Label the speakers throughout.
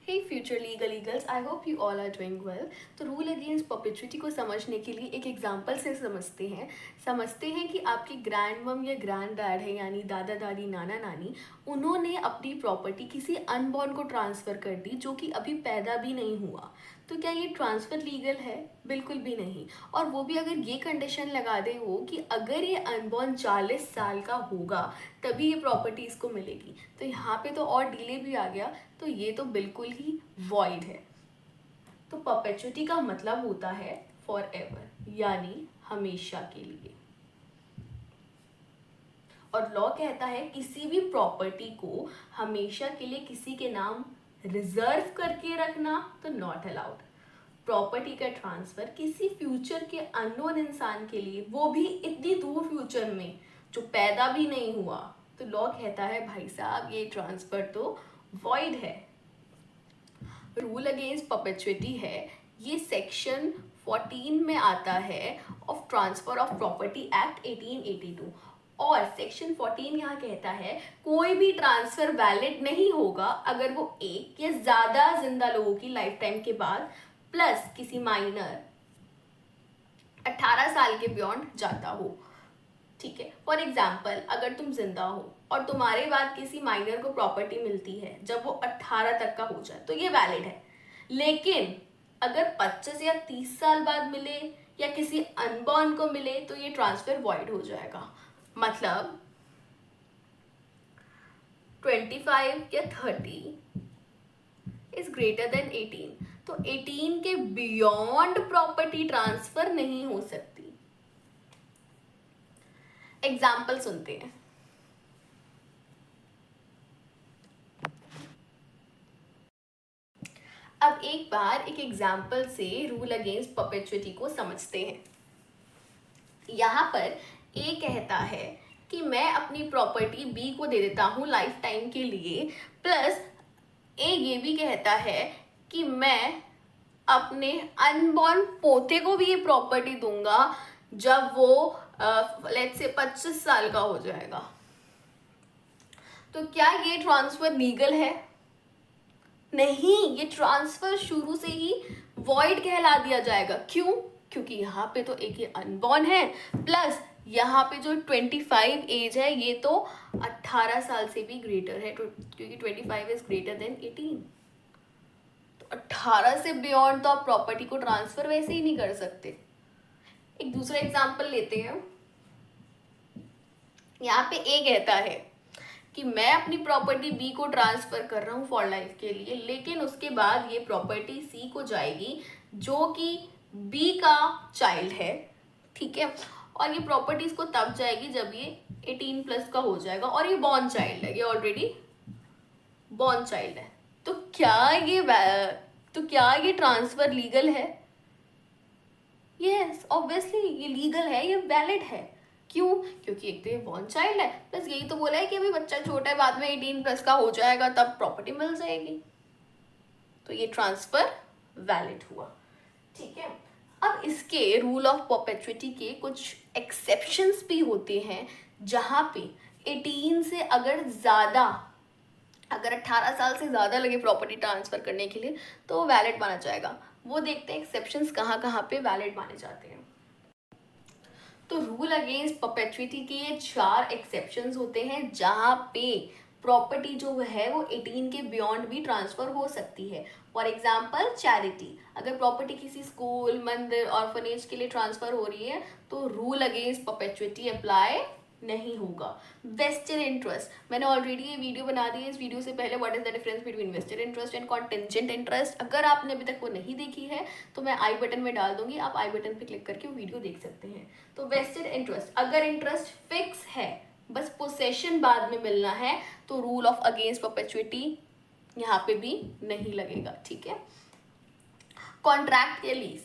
Speaker 1: Hey future legal eagles, I hope you all are doing well. तो rule against perpetuity को समझने के लिए एक एग्जांपल से समझते हैं कि आपकी ग्रैंड मम या ग्रैंड डैड है, यानी दादा दादी नाना नानी, उन्होंने अपनी प्रॉपर्टी किसी अनबॉर्न को ट्रांसफ़र कर दी जो कि अभी पैदा भी नहीं हुआ। तो क्या ये ट्रांसफ़र लीगल है? बिल्कुल भी नहीं। और वो भी अगर ये कंडीशन लगा दे हो कि अगर ये अनबॉर्न 40 साल का होगा तभी ये प्रॉपर्टी इसको मिलेगी, तो यहाँ पे तो और डिले भी आ गया, तो ये तो बिल्कुल ही वॉइड है। तो परपेचुइटी का मतलब होता है फॉर एवर, यानी हमेशा के लिए। और लॉ कहता है किसी भी प्रॉपर्टी को हमेशा के लिए किसी के नाम रिजर्व करके रखना तो नॉट अलाउड। प्रॉपर्टी का ट्रांसफर किसी फ्यूचर के अननोन इंसान के लिए, वो भी इतनी दूर फ्यूचर में जो पैदा भी नहीं हुआ, तो लॉ कहता है भाई साहब ये ट्रांसफर तो वॉइड है। रूल अगेंस्ट परपेचुइटी है, ये सेक्शन 14 में आता है of transfer of property act 1882। और सेक्शन 14 यहाँ कहता है कोई भी ट्रांसफर वैलिड नहीं होगा अगर वो एक या ज्यादा जिंदा लोगों की लाइफ टाइम के बाद प्लस किसी माइनर 18 साल के बियॉन्ड जाता हो। ठीक है, फॉर एग्जाम्पल अगर तुम जिंदा हो और तुम्हारे बाद किसी माइनर को प्रॉपर्टी मिलती है जब वो 18 तक का हो जाए तो ये वैलिड है। लेकिन अगर 25 या 30 साल बाद मिले या किसी अनबॉर्न को मिले तो ये ट्रांसफर वॉइड हो जाएगा। मतलब 25 या 30 इज ग्रेटर देन 18, तो 18 के बियॉन्ड प्रॉपर्टी ट्रांसफर नहीं हो सकती। एग्जाम्पल सुनते हैं। अब एक बार एक एग्जाम्पल से रूल अगेंस्ट परपेचुइटी को समझते हैं। यहाँ पर ए कहता है कि मैं अपनी प्रॉपर्टी बी को दे देता हूँ लाइफ टाइम के लिए, प्लस ए ये भी कहता है कि मैं अपने अनबॉर्न पोते को भी ये प्रॉपर्टी दूंगा जब वो लेट्स से 25 साल का हो जाएगा। तो क्या ये ट्रांसफर लीगल है? नहीं, ये ट्रांसफर शुरू से ही वॉइड कहला दिया जाएगा। क्यों? क्योंकि यहाँ पे तो एक ये अनबॉर्न है, प्लस यहाँ पे जो 25 एज है ये तो 18 साल से भी ग्रेटर है, क्योंकि 25 इज ग्रेटर देन 18। तो 18 से बियॉन्ड तो आप प्रॉपर्टी को ट्रांसफर वैसे ही नहीं कर सकते। एक दूसरा एग्जाम्पल लेते हैं। यहाँ पे ए कहता है कि मैं अपनी प्रॉपर्टी बी को ट्रांसफर कर रहा हूँ फॉर लाइफ के लिए, लेकिन उसके बाद ये प्रॉपर्टी सी को जाएगी जो कि बी का चाइल्ड है। ठीक है, और ये प्रॉपर्टी इसको तब जाएगी जब ये 18 प्लस का हो जाएगा, और ये बॉर्न चाइल्ड है, ये ऑलरेडी बॉर्न चाइल्ड है। तो क्या ये ट्रांसफर लीगल है? यस, ऑब्वियसली ये लीगल है, ये वैलिड है। क्यों? क्योंकि एक तो ये बॉर्न चाइल्ड है, प्लस यही तो बोला है कि अभी बच्चा छोटा है, बाद में 18 प्लस का हो जाएगा तब प्रॉपर्टी मिल जाएगी, तो ये ट्रांसफर वैलिड हुआ। ठीक है, अब इसके रूल ऑफ परपेचुइटी के कुछ एक्सेप्शंस भी होते हैं, जहां पे 18 से अगर 18 साल से ज़्यादा लगे प्रॉपर्टी ट्रांसफ़र करने के लिए तो वो वैलिड माना जाएगा। वो देखते हैं एक्सेप्शंस कहाँ कहाँ पे वैलिड माने जाते हैं। तो रूल अगेंस्ट परपेचुइटी के ये 4 एक्सेप्शंस होते हैं जहाँ पे प्रॉपर्टी जो है वो 18 के बियॉन्ड भी ट्रांसफ़र हो सकती है। फॉर एग्जाम्पल चैरिटी, अगर प्रॉपर्टी किसी स्कूल, मंदिर, ऑर्फनेज के लिए ट्रांसफ़र हो रही है तो रूल अगेंस्ट परपेचुइटी अप्लाई नहीं होगा। वेस्टेड इंटरेस्ट, मैंने ऑलरेडी ये वीडियो बना दी है इस वीडियो से पहले, what is the difference between vested interest and contingent interest. अगर आपने अभी तक वो नहीं देखी है तो मैं आई बटन में डाल दूंगी, आप आई बटन पे क्लिक करके वो वीडियो देख सकते हैं। तो वेस्टेड इंटरेस्ट, अगर इंटरेस्ट फिक्स है, बस पोसेशन बाद में मिलना है, तो रूल ऑफ अगेंस्ट परपेचुइटी यहाँ पे भी नहीं लगेगा। ठीक है, कॉन्ट्रैक्ट या लीज,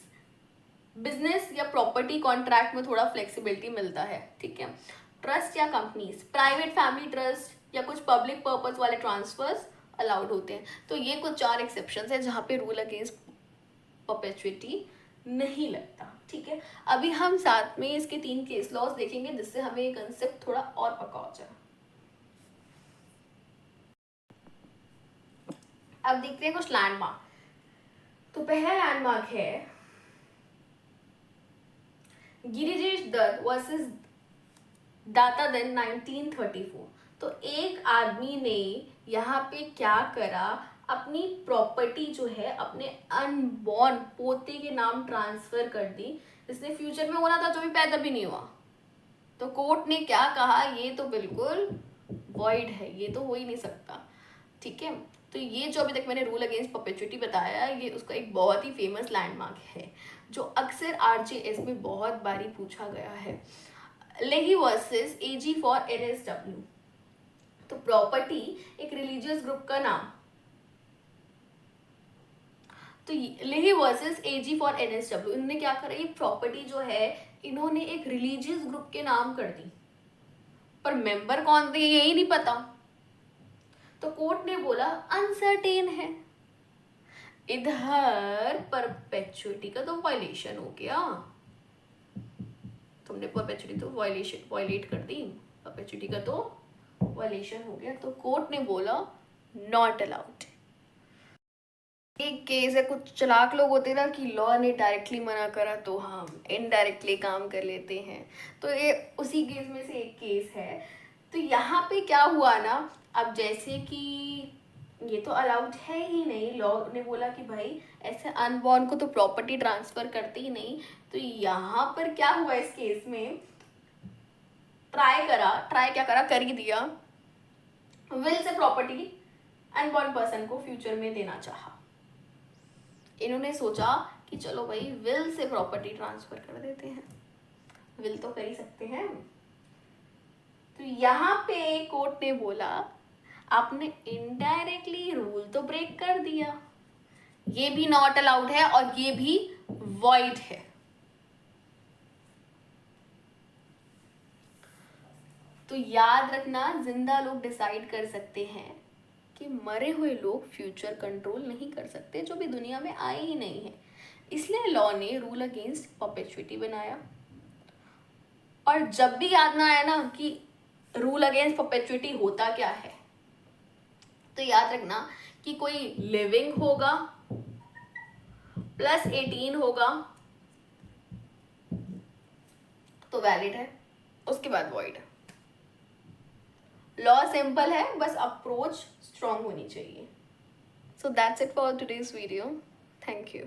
Speaker 1: बिजनेस या प्रॉपर्टी कॉन्ट्रैक्ट में थोड़ा फ्लेक्सिबिलिटी मिलता है। ठीक है, ट्रस्ट या कंपनीज, प्राइवेट फैमिली ट्रस्ट या कुछ पब्लिक पर्पस वाले ट्रांसफर्स अलाउड होते हैं। तो ये कुछ 4 एक्सेप्शंस है जहाँ पे रूल अगेंस्ट परपेचुइटी नहीं लगता। ठीक है, अभी हम साथ में इसके 3 केस लॉज देखेंगे जिससे हमें ये कंसेप्ट थोड़ा और पक्का हो जाए। अब देखते हैं कुछ लैंडमार्क। तो पहला लैंडमार्क है गिरिजेश दत्त वर्सेस दाता देन 1934। तो एक आदमी ने यहाँ पे क्या करा, अपनी प्रॉपर्टी जो है अपने अनबॉर्न पोते के नाम ट्रांसफर कर दी, जिसने फ्यूचर में होना था, जो भी पैदा भी नहीं हुआ। तो कोर्ट ने क्या कहा, ये तो बिल्कुल वॉइड है, ये तो हो ही नहीं सकता। ठीक है, तो ये जो अभी तक मैंने रूल अगेंस्ट परपेचुइटी बताया, ये उसका एक बहुत ही फेमस लैंडमार्क है जो अक्सर आरजेएस में बहुत बारी पूछा गया है। लेही वर्सेस एजी फॉर एनएसडब्ल्यू। तो प्रॉपर्टी एक रिलीजियस ग्रुप का नाम, तो लेही वर्सेस एजी फॉर एनएसडब्ल्यू, इन्होंने क्या करा, ये प्रॉपर्टी जो है इन्होंने एक रिलीजियस ग्रुप के नाम कर दी, पर मेंबर कौन थे यही नहीं पता। तो कोर्ट ने बोला अनसर्टेन है। इधर परपेचुइटी का तो वायलेशन हो गया, तुमने परपेचुइटी तो वायलेट कर दी, परपेचुइटी का तो वायलेशन हो गया। तो कोर्ट ने बोला नॉट अलाउड। एक केस है, कुछ चालाक लोग होते ना कि लॉ ने डायरेक्टली मना करा तो हम इनडायरेक्टली काम कर लेते हैं, तो ये उसी केस में से एक केस है। तो यहाँ पे क्या हुआ ना, अब जैसे कि ये तो अलाउड है ही नहीं, लॉ ने बोला कि भाई ऐसे अनबॉर्न को तो प्रॉपर्टी ट्रांसफर करते ही नहीं। तो यहाँ पर क्या हुआ, इस केस में ट्राई क्या करा, कर ही दिया, will say property unborn person को फ्यूचर में देना चाहा। इन्होंने सोचा कि चलो भाई विल से प्रॉपर्टी ट्रांसफर कर देते हैं, विल तो कर ही सकते हैं। तो यहाँ पे कोर्ट ने बोला आपने इनडायरेक्टली रूल तो ब्रेक कर दिया, ये भी नॉट अलाउड है और ये भी वॉइड है। तो याद रखना, जिंदा लोग डिसाइड कर सकते हैं कि मरे हुए लोग फ्यूचर कंट्रोल नहीं कर सकते, जो भी दुनिया में आए ही नहीं है। इसलिए लॉ ने रूल अगेंस्ट परपेचुइटी बनाया। और जब भी याद ना आया ना कि रूल अगेंस्ट परपेचुइटी होता क्या है, तो याद रखना कि कोई लिविंग होगा प्लस 18 होगा तो वैलिड है, उसके बाद वॉइड है। लॉ सिंपल है, बस अप्रोच स्ट्रांग होनी चाहिए। So that's it for today's video. Thank you.